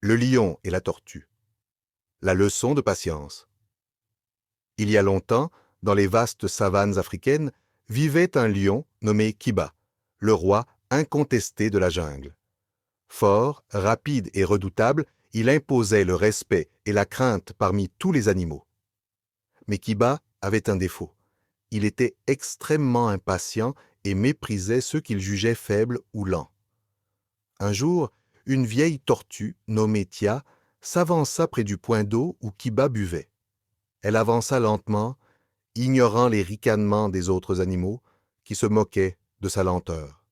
Le lion et la tortue. La leçon de patience. Il y a longtemps, dans les vastes savanes africaines, vivait un lion nommé Kiba, le roi incontesté de la jungle. Fort, rapide et redoutable, il imposait le respect et la crainte parmi tous les animaux. Mais Kiba avait un défaut. Il était extrêmement impatient et méprisait ceux qu'il jugeait faibles ou lents. Un jour, une vieille tortue, nommée Tia, s'avança près du point d'eau où Kiba buvait. Elle avança lentement, ignorant les ricanements des autres animaux, qui se moquaient de sa lenteur.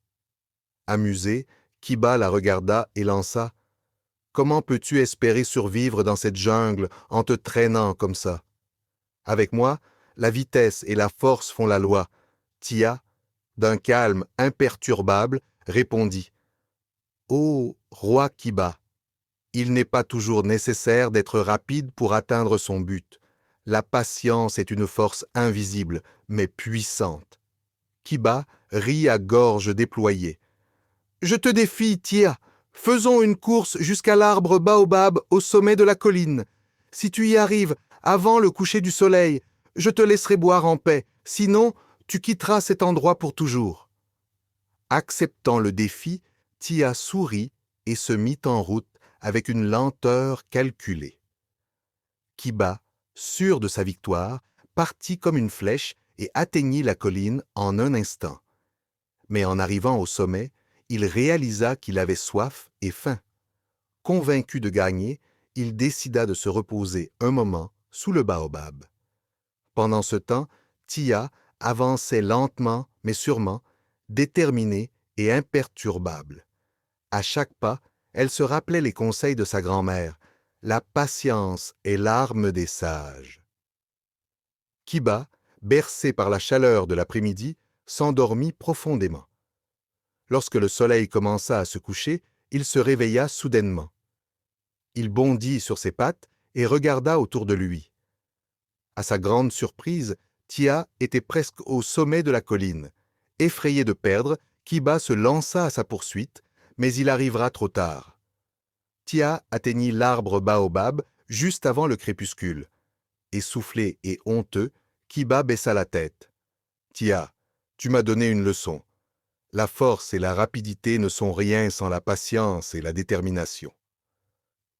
Amusé, Kiba la regarda et lança « Comment peux-tu espérer survivre dans cette jungle en te traînant comme ça? Avec moi, la vitesse et la force font la loi. » Tia, d'un calme imperturbable, répondit « Ô roi Kiba, il n'est pas toujours nécessaire d'être rapide pour atteindre son but. La patience est une force invisible, mais puissante. » Kiba rit à gorge déployée. « Je te défie, Tia. Faisons une course jusqu'à l'arbre baobab au sommet de la colline. Si tu y arrives avant le coucher du soleil, je te laisserai boire en paix. Sinon, tu quitteras cet endroit pour toujours. » Acceptant le défi, Tia sourit et se mit en route avec une lenteur calculée. Kiba, sûr de sa victoire, partit comme une flèche et atteignit la colline en un instant. Mais en arrivant au sommet, il réalisa qu'il avait soif et faim. Convaincu de gagner, il décida de se reposer un moment sous le baobab. Pendant ce temps, Tia avançait lentement mais sûrement, déterminée et imperturbable. À chaque pas, elle se rappelait les conseils de sa grand-mère. La patience est l'arme des sages. Kiba, bercé par la chaleur de l'après-midi, s'endormit profondément. Lorsque le soleil commença à se coucher, il se réveilla soudainement. Il bondit sur ses pattes et regarda autour de lui. À sa grande surprise, Tia était presque au sommet de la colline. Effrayé de perdre, Kiba se lança à sa poursuite, mais il arrivera trop tard. Tia atteignit l'arbre baobab juste avant le crépuscule. Essoufflé et honteux, Kiba baissa la tête. « Tia, tu m'as donné une leçon. La force et la rapidité ne sont rien sans la patience et la détermination. »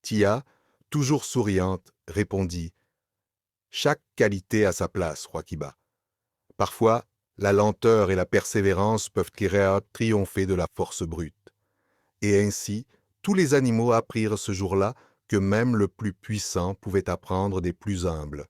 Tia, toujours souriante, répondit « Chaque qualité a sa place, roi Kiba. Parfois, la lenteur et la persévérance peuvent triompher de la force brute. » Et ainsi, tous les animaux apprirent ce jour-là que même le plus puissant pouvait apprendre des plus humbles.